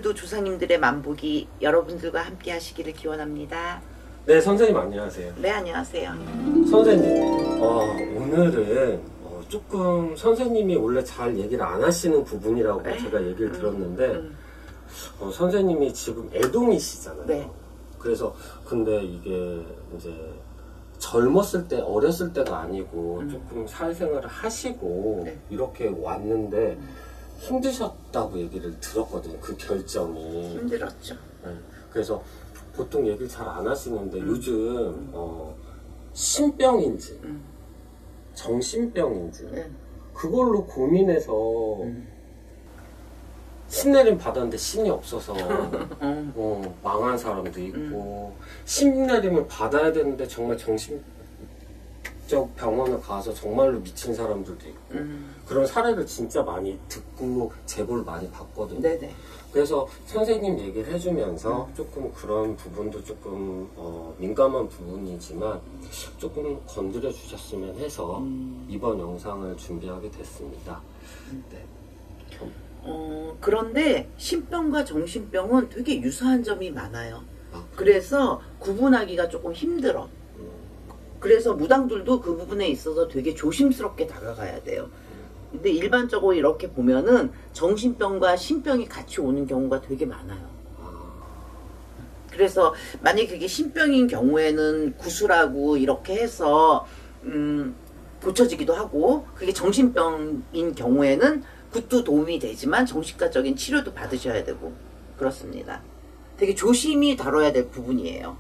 오늘도 조상님들의 만복이 여러분들과 함께 하시기를 기원합니다. 네, 선생님 안녕하세요. 네, 안녕하세요. 선생님, 오늘은 조금 선생님이 원래 잘 얘기를 안 하시는 부분이라고 제가 얘기를 들었는데 선생님이 지금 애동이시잖아요. 네. 그래서 근데 이게 이제 젊었을 때, 어렸을 때가 아니고 조금 사회생활을 하시고 네. 이렇게 왔는데 힘드셨다고 얘기를 들었거든요. 그 결정이. 힘들었죠. 네. 그래서 보통 얘기를 잘 안 하시는데 요즘 신병인지 정신병인지 그걸로 고민해서 신내림 받았는데 신이 없어서 망한 사람도 있고 신내림을 받아야 되는데 정말 정신적 병원을 가서 정말로 미친 사람들도 있고 그런 사례를 진짜 많이 듣고 제보를 많이 받거든요. 네네. 그래서 선생님 얘기를 해주면서 조금 그런 부분도 조금 민감한 부분이지만 조금 건드려 주셨으면 해서 이번 영상을 준비하게 됐습니다. 네. 그런데 신병과 정신병은 되게 유사한 점이 많아요. 그래서 구분하기가 조금 힘들어. 그래서 무당들도 그 부분에 있어서 되게 조심스럽게 다가가야 돼요. 근데 일반적으로 이렇게 보면은 정신병과 신병이 같이 오는 경우가 되게 많아요. 그래서 만약에 그게 신병인 경우에는 구술하고 이렇게 해서 고쳐지기도 하고, 그게 정신병인 경우에는 굿도 도움이 되지만 정신과적인 치료도 받으셔야 되고 그렇습니다. 되게 조심히 다뤄야 될 부분이에요.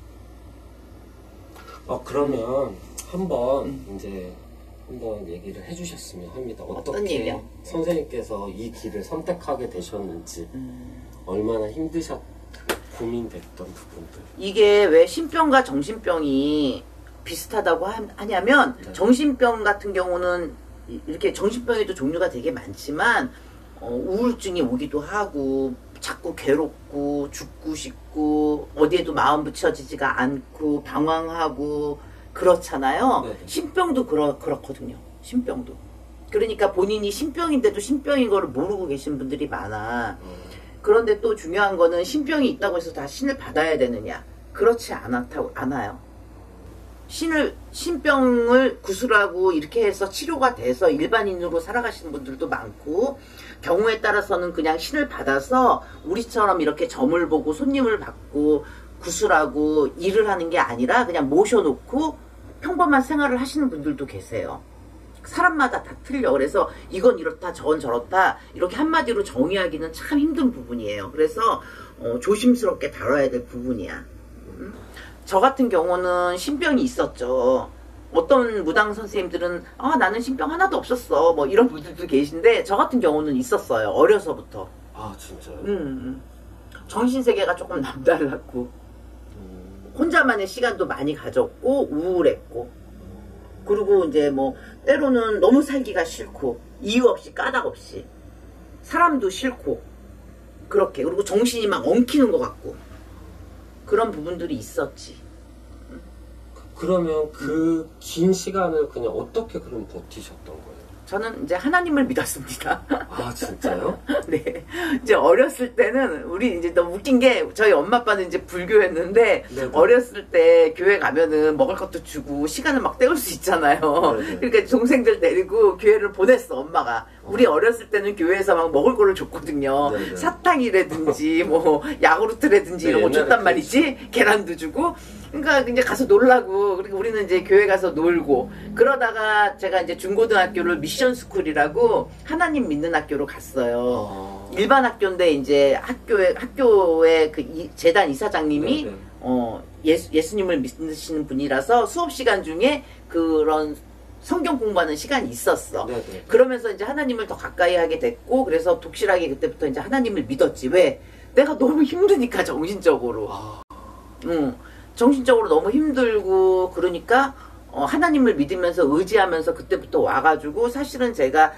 그러면 한번 이제 한번 얘기를 해주셨으면 합니다. 어떻게 얘기요? 선생님께서 이 길을 선택하게 되셨는지, 얼마나 힘드셨고 고민됐던 부분들. 이게 왜 신병과 정신병이 비슷하다고 하냐면 정신병 같은 경우는 이렇게 정신병에도 종류가 되게 많지만 우울증이 오기도 하고 자꾸 괴롭고 죽고 싶고 어디에도 마음 붙여지지가 않고 방황하고 그렇잖아요. 네. 신병도 그렇거든요. 신병도. 그러니까 본인이 신병인데도 신병인 거를 모르고 계신 분들이 많아. 그런데 또 중요한 거는 신병이 있다고 해서 다 신을 받아야 되느냐? 그렇지 않아요. 신병을 구술하고 이렇게 해서 치료가 돼서 일반인으로 살아가시는 분들도 많고, 경우에 따라서는 그냥 신을 받아서 우리처럼 이렇게 점을 보고 손님을 받고 구술하고 일을 하는 게 아니라 그냥 모셔놓고 평범한 생활을 하시는 분들도 계세요. 사람마다 다 틀려. 그래서 이건 이렇다 저건 저렇다 이렇게 한마디로 정의하기는 참 힘든 부분이에요. 그래서 조심스럽게 다뤄야 될 부분이야. 저 같은 경우는 신병이 있었죠. 어떤 무당 선생님들은 나는 신병 하나도 없었어 뭐 이런 분들도 계신데, 저 같은 경우는 있었어요. 어려서부터. 아, 진짜요? 정신세계가 조금 남달랐고 혼자만의 시간도 많이 가졌고 우울했고, 그리고 이제 뭐 때로는 너무 살기가 싫고 이유 없이 까닭 없이 사람도 싫고 그렇게, 그리고 정신이 막 엉키는 것 같고 그런 부분들이 있었지. 그러면 그 긴 시간을 그냥 어떻게 그럼 버티셨던 거예요? 저는 이제 하나님을 믿었습니다. 아, 진짜요? 네. 이제 어렸을 때는 우리 이제 너무 웃긴 게, 저희 엄마 아빠는 이제 불교였는데 네네. 어렸을 때 교회 가면은 먹을 것도 주고 시간을 막 때울 수 있잖아요. 네네. 그러니까 동생들 데리고 교회를 보냈어, 엄마가. 우리 어렸을 때는 교회에서 막 먹을 거를 줬거든요. 네네. 사탕이라든지 뭐 야구르트라든지 이런 거 줬단 말이지. 계란도 주고. 그러니까 이제 가서 놀라고. 그리고 우리는 이제 교회 가서 놀고, 그러다가 제가 이제 중고등학교를 미션 스쿨이라고 하나님 믿는 학교로 갔어요. 일반 학교인데 이제 학교의 그 재단 이사장님이 예수님을 믿으시는 분이라서 수업 시간 중에 그런 성경 공부하는 시간이 있었어. 네네. 그러면서 이제 하나님을 더 가까이 하게 됐고, 그래서 독실하게 그때부터 이제 하나님을 믿었지. 왜? 내가 너무 힘드니까, 정신적으로. 정신적으로 너무 힘들고 그러니까 하나님을 믿으면서 의지하면서 그때부터 와가지고, 사실은 제가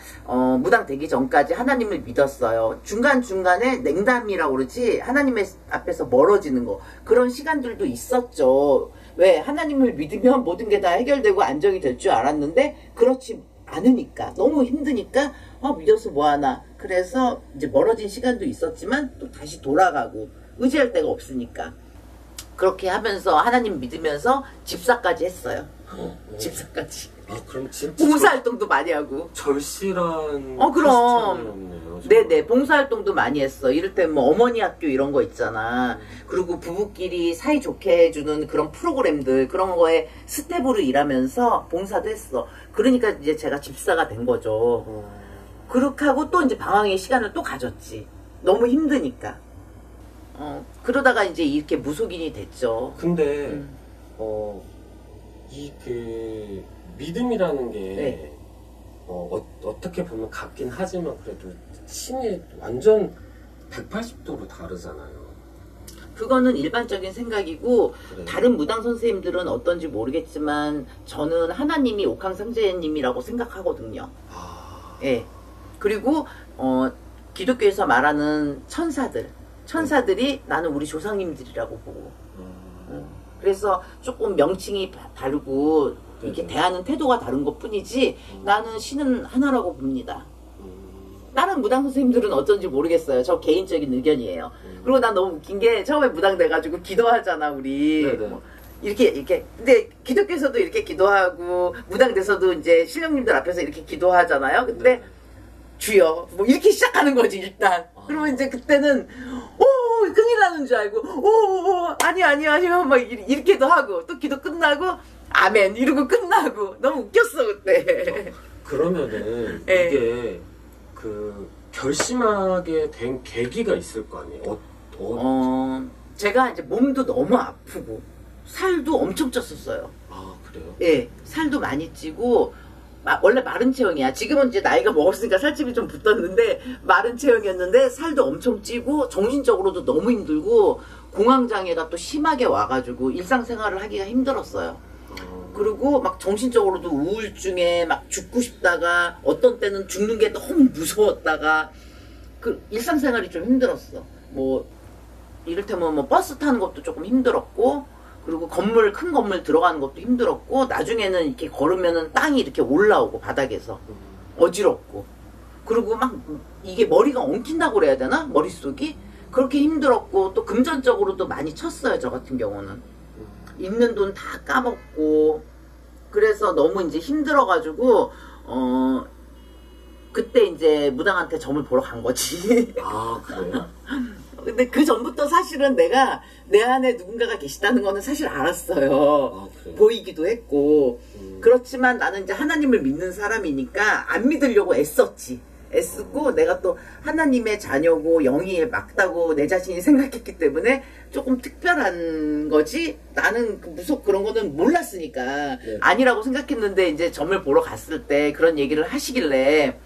무당 되기 전까지 하나님을 믿었어요. 중간중간에 냉담이라고 그러지, 하나님의 앞에서 멀어지는 거, 그런 시간들도 있었죠. 왜? 하나님을 믿으면 모든 게 다 해결되고 안정이 될 줄 알았는데 그렇지 않으니까 너무 힘드니까 믿어서 뭐하나. 그래서 이제 멀어진 시간도 있었지만 또 다시 돌아가고 의지할 데가 없으니까 그렇게 하면서 하나님 믿으면서 집사까지 했어요. 집사까지. 아, 그럼 진짜 봉사활동도 많이 하고. 절실한 그럼. 크리스찬이었네요, 정말. 네네, 봉사활동도 많이 했어. 이를테면 뭐 어머니 학교 이런 거 있잖아. 그리고 부부끼리 사이좋게 해주는 그런 프로그램들, 그런 거에 스텝으로 일하면서 봉사도 했어. 그러니까 이제 제가 집사가 된 거죠. 그렇게 하고 또 이제 방황의 시간을 또 가졌지. 너무 힘드니까. 그러다가 이제 이렇게 무속인이 됐죠. 근데 이 믿음이라는 게 네. 어떻게 보면 같긴 하지만 그래도 신이 완전 180도로 다르잖아요. 그거는 일반적인 생각이고 그래요? 다른 무당 선생님들은 어떤지 모르겠지만 저는 하나님이 옥황상제님이라고 생각하거든요. 아, 예. 그리고 기독교에서 말하는 천사들이 나는 우리 조상님들이라고 보고. 그래서 조금 명칭이 다르고 이렇게 네네. 대하는 태도가 다른 것 뿐이지 나는 신은 하나라고 봅니다. 다른 무당 선생님들은 어쩐지 모르겠어요. 저 개인적인 의견이에요. 그리고 난 너무 웃긴 게 처음에 무당 돼가지고 기도하잖아 우리. 네네. 뭐 이렇게 근데 기독교에서도 이렇게 기도하고 무당 돼서도 이제 신령님들 앞에서 이렇게 기도하잖아요. 근데 네네. 주여 뭐 이렇게 시작하는 거지 일단. 그러면 이제 그때는 큰일 나는 줄 알고 아니요 막 이렇게도 하고 또 기도 끝나고 아멘 이러고 끝나고 너무 웃겼어 그때. 그러면은 네. 이게 결심하게 된 계기가 있을 거 아니에요? 제가 이제 몸도 너무 아프고 살도 엄청 쪘었어요. 아, 그래요? 예, 살도 많이 찌고 원래 마른 체형이야. 지금은 이제 나이가 먹었으니까 살집이 좀 붙었는데 마른 체형이었는데 살도 엄청 찌고 정신적으로도 너무 힘들고 공황장애가 또 심하게 와가지고 일상생활을 하기가 힘들었어요. 그리고 막 정신적으로도 우울증에 막 죽고 싶다가 어떤 때는 죽는 게 너무 무서웠다가 그 일상생활이 좀 힘들었어. 뭐 이를테면 뭐 버스 타는 것도 조금 힘들었고 그리고 큰 건물 들어가는 것도 힘들었고 나중에는 이렇게 걸으면은 땅이 이렇게 올라오고 바닥에서 어지럽고 그리고 막 이게 머리가 엉킨다고 그래야 되나? 머릿속이 그렇게 힘들었고 또 금전적으로도 많이 쳤어요. 저 같은 경우는 있는 돈 다 까먹고 그래서 너무 이제 힘들어가지고 그때 이제 무당한테 점을 보러 간 거지. 아, 그래요? 근데 그 전부터 사실은 내가 내 안에 누군가가 계시다는 거는 사실 알았어요. 아, 그래요? 보이기도 했고. 그렇지만 나는 이제 하나님을 믿는 사람이니까 안 믿으려고 애썼지. 애쓰고 내가 또 하나님의 자녀고 영이 맞다고 내 자신이 생각했기 때문에 조금 특별한 거지. 나는 그런 거는 몰랐으니까 네. 아니라고 생각했는데 이제 점을 보러 갔을 때 그런 얘기를 하시길래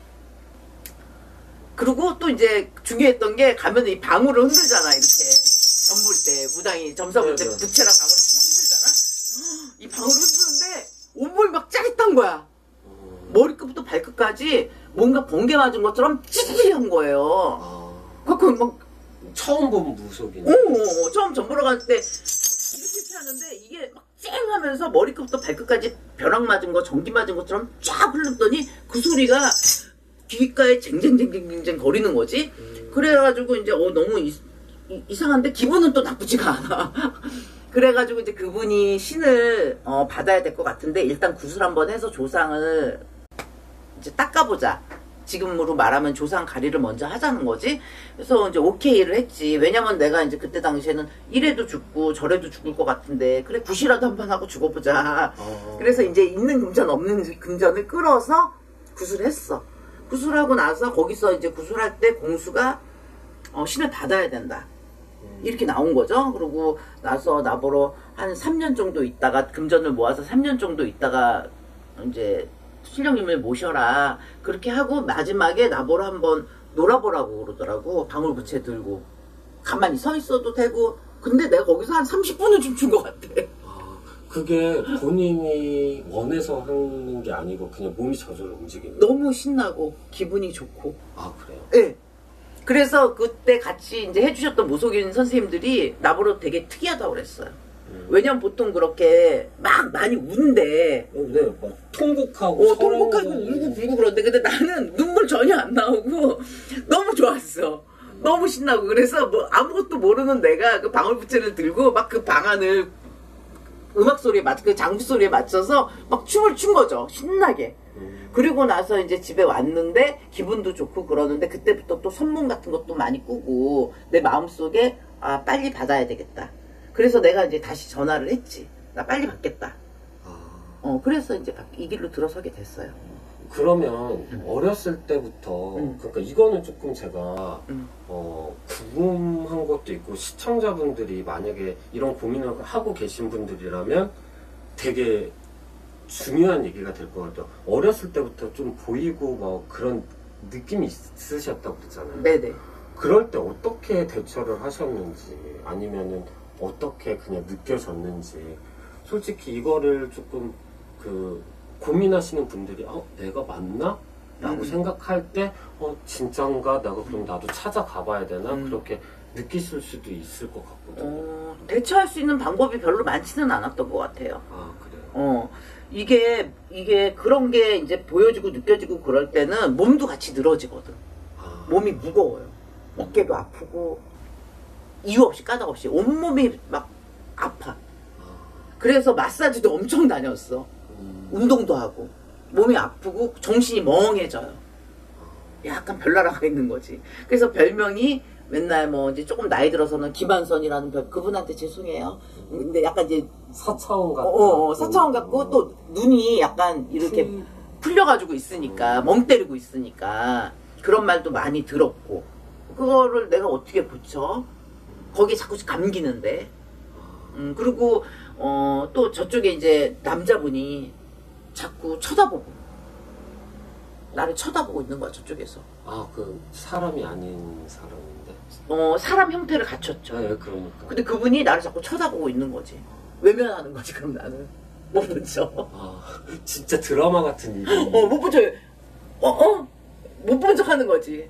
그리고 또 이제 중요했던 게 가면 이 방울을 흔들잖아 이렇게 점 볼 때 무당이 점사 볼 때 네네. 부채랑 방울을 흔들잖아. 이 방울을 흔드는데 온몸이 막 짜릿한 거야. 머리끝부터 발끝까지 뭔가 번개 맞은 것처럼 찌릿한 거예요. 아, 그 막 처음 본 무속이네. 처음 점 보러 갈 때 이렇게 하는데 이게 막 쨍하면서 머리끝부터 발끝까지 벼락 맞은 거 전기 맞은 것처럼 쫙 흘렀더니 그 소리가 귓가에 쟁쟁쟁쟁쟁 거리는 거지. 그래가지고 이제 너무 이상한데 기분은 또 나쁘지가 않아. 그래가지고 이제 그분이 신을 받아야 될 것 같은데 일단 구슬 한번 해서 조상을 이제 닦아보자. 지금으로 말하면 조상 가리를 먼저 하자는 거지. 그래서 이제 오케이를 했지. 왜냐면 내가 이제 그때 당시에는 이래도 죽고 저래도 죽을 것 같은데 그래 굿이라도 한번 하고 죽어보자. 그래서 이제 있는 금전 없는 금전을 끌어서 구슬했어. 구슬하고 나서 거기서 이제 구슬할 때 공수가 신을 받아야 된다. 이렇게 나온 거죠. 그러고 나서 나보러 한 3년 정도 있다가 금전을 모아서 3년 정도 있다가 이제 신령님을 모셔라. 그렇게 하고 마지막에 나보러 한번 놀아보라고 그러더라고. 방울부채 들고. 가만히 서 있어도 되고. 근데 내가 거기서 한 30분을 춤춘 것 같아. 아, 그게 본인이 원해서 하는 게 아니고 그냥 몸이 저절로 움직이는. 너무 신나고 기분이 좋고. 아, 그래요? 예. 그래서 그때 같이 이제 해주셨던 무속인 선생님들이 나보러 되게 특이하다고 그랬어요. 왜냐면 보통 그렇게 막 많이 운대. 네, 막 통곡하고 통곡하고 울고 불고 그러는데 근데 나는 눈물 전혀 안 나오고 너무 좋았어. 너무 신나고 그래서 뭐 아무것도 모르는 내가 그 방울부채를 들고 막 그 방안을 음악 소리에 그 장구 소리에 맞춰서 막 춤을 춘 거죠. 신나게. 그리고 나서 이제 집에 왔는데 기분도 좋고 그러는데 그때부터 또 선몽 같은 것도 많이 꾸고 내 마음속에 아 빨리 받아야 되겠다. 그래서 내가 이제 다시 전화를 했지. 나 빨리 받겠다. 그래서 이제 이 길로 들어서게 됐어요. 그러면 어렸을 때부터 그러니까 이거는 조금 제가 궁금한 것도 있고 시청자분들이 만약에 이런 고민을 하고 계신 분들이라면 되게 중요한 얘기가 될 것 같아요. 어렸을 때부터 좀 보이고 뭐 그런 느낌이 있으셨다고 그랬잖아요. 네네. 그럴 때 어떻게 대처를 하셨는지 아니면은 어떻게 그냥 느껴졌는지 솔직히 이거를 조금 고민하시는 분들이 내가 맞나? 라고 생각할 때 진짠가? 내가 그럼 나도 찾아가 봐야 되나? 그렇게 느끼실 수도 있을 것 같거든요. 대처할 수 있는 방법이 별로 많지는 않았던 것 같아요. 아 그래요? 이게 그런 게 이제 보여지고 느껴지고 그럴 때는 몸도 같이 늘어지거든. 몸이 무거워요. 어깨도 아프고 이유 없이 까닭 없이 온몸이 막 아파. 그래서 마사지도 엄청 다녔어. 운동도 하고 몸이 아프고 정신이 멍해져요. 약간 별나라가 있는 거지. 그래서 별명이 맨날 뭐 이제 조금 나이 들어서는 김한선이라는 그분한테 죄송해요. 근데 약간 이제 사차원 같고 사차원 같고 또 눈이 약간 이렇게 풀려가지고 있으니까 멍 때리고 있으니까 그런 말도 많이 들었고 그거를 내가 어떻게 고쳐? 거기에 자꾸 감기는데. 그리고 또 저쪽에 이제 남자분이 자꾸 쳐다보고 나를 쳐다보고 있는 거야 저쪽에서. 그 사람이 아닌 사람인데. 사람 형태를 갖췄죠. 네, 그러니까. 근데 그분이 나를 자꾸 쳐다보고 있는 거지. 외면하는 거지. 그럼 나는 못 붙여. 진짜 드라마 같은 일이. 못 붙여. 못 본 척 하는 거지.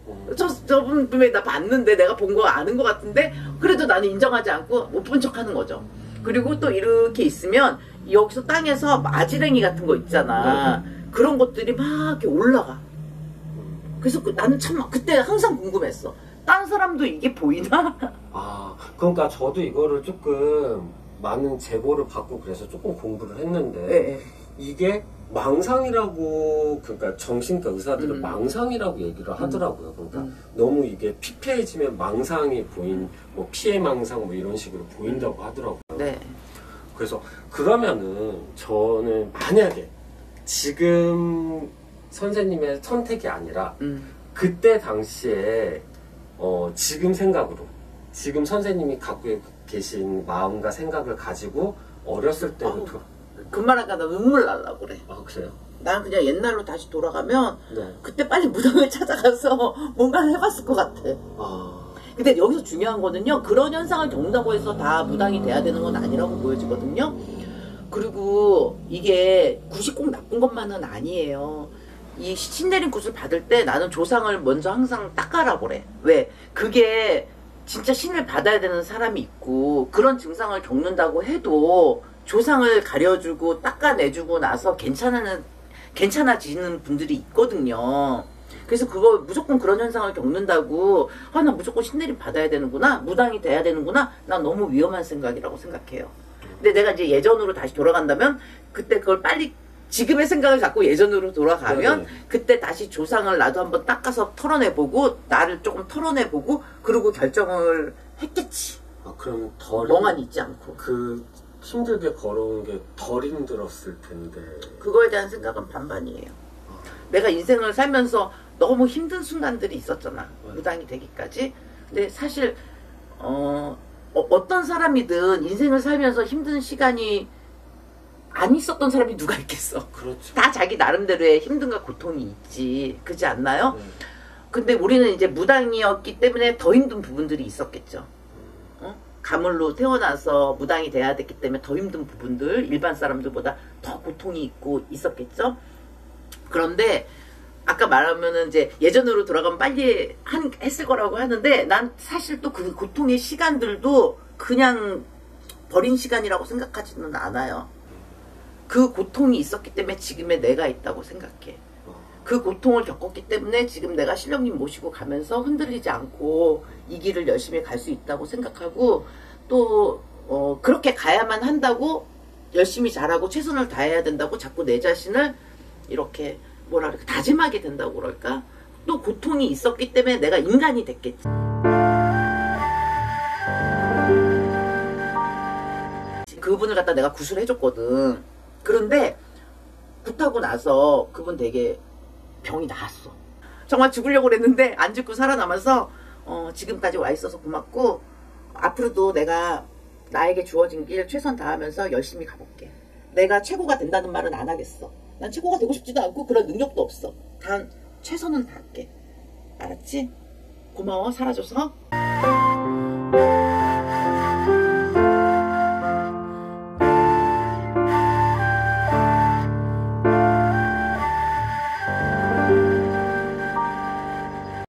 저분 분명히 나 봤는데 내가 본 거 아는 거 같은데 그래도 나는 인정하지 않고 못 본 척 하는 거죠. 그리고 또 이렇게 있으면 여기서 땅에서 마지랭이 같은 거 있잖아. 그런 것들이 막 이렇게 올라가. 그래서 나는 참 그때 항상 궁금했어. 다른 사람도 이게 보이나? 그러니까 저도 이거를 조금 많은 제보를 받고 그래서 조금 공부를 했는데 네. 이게 망상이라고 그러니까 정신과 의사들은 망상이라고 얘기를 하더라고요. 그러니까 너무 이게 피폐해지면 망상이 뭐 피해 망상 뭐 이런 식으로 보인다고 하더라고요. 네. 그래서 그러면은 저는 만약에 지금 선생님의 선택이 아니라 그때 당시에 지금 생각으로 지금 선생님이 갖고 계신 마음과 생각을 가지고 어렸을 때부터 그 말하니까 나 눈물 날라고 그래. 그래요? 난 그냥 옛날로 다시 돌아가면 네. 그때 빨리 무당을 찾아가서 뭔가를 해봤을 것 같아. 근데 여기서 중요한 거는요. 그런 현상을 겪는다고 해서 다 무당이 돼야 되는 건 아니라고 보여지거든요. 그리고 이게 굿이 꼭 나쁜 것만은 아니에요. 이 신내림 굿을 받을 때 나는 조상을 먼저 항상 닦아라 그래. 왜? 그게 진짜 신을 받아야 되는 사람이 있고 그런 증상을 겪는다고 해도 조상을 가려주고 닦아내주고 나서 괜찮아지는 분들이 있거든요. 그래서 그거 무조건 그런 현상을 겪는다고 나 무조건 신내림 받아야 되는구나, 무당이 돼야 되는구나, 난 너무 위험한 생각이라고 생각해요. 근데 내가 이제 예전으로 다시 돌아간다면 그때 그걸 빨리 지금의 생각을 갖고 예전으로 돌아가면 그때 다시 조상을 나도 한번 닦아서 털어내보고 나를 조금 털어내보고 그러고 결정을 했겠지. 그럼 멍하니 있지 않고. 힘들게 걸어온 게 덜 힘들었을 텐데. 그거에 대한 생각은 반반이에요. 내가 인생을 살면서 너무 힘든 순간들이 있었잖아. 무당이 되기까지. 근데 사실 어떤 사람이든 인생을 살면서 힘든 시간이 안 있었던 사람이 누가 있겠어. 그렇죠. 다 자기 나름대로의 힘든과 고통이 있지. 그렇지 않나요? 근데 우리는 이제 무당이었기 때문에 더 힘든 부분들이 있었겠죠. 가물로 태어나서 무당이 돼야 됐기 때문에 더 힘든 부분들, 일반 사람들보다 더 고통이 있고 있었겠죠. 그런데 아까 말하면은 이제 예전으로 돌아가면 빨리 했을 거라고 하는데 난 사실 또 그 고통의 시간들도 그냥 버린 시간이라고 생각하지는 않아요. 그 고통이 있었기 때문에 지금의 내가 있다고 생각해. 그 고통을 겪었기 때문에 지금 내가 신령님 모시고 가면서 흔들리지 않고 이 길을 열심히 갈 수 있다고 생각하고, 또 그렇게 가야만 한다고, 열심히 잘하고 최선을 다해야 된다고 자꾸 내 자신을 이렇게 뭐라 그럴까, 다짐하게 된다고 그럴까. 또 고통이 있었기 때문에 내가 인간이 됐겠지. 그분을 갖다 내가 구술을 해줬거든. 그런데 굿하고 나서 그분 되게 병이 나았어. 정말 죽으려고 그랬는데 안 죽고 살아남아서 지금까지 와 있어서 고맙고, 앞으로도 내가 나에게 주어진 길 최선 다하면서 열심히 가볼게. 내가 최고가 된다는 말은 안 하겠어. 난 최고가 되고 싶지도 않고 그런 능력도 없어. 단 최선은 다할게. 알았지? 고마워, 살아줘서.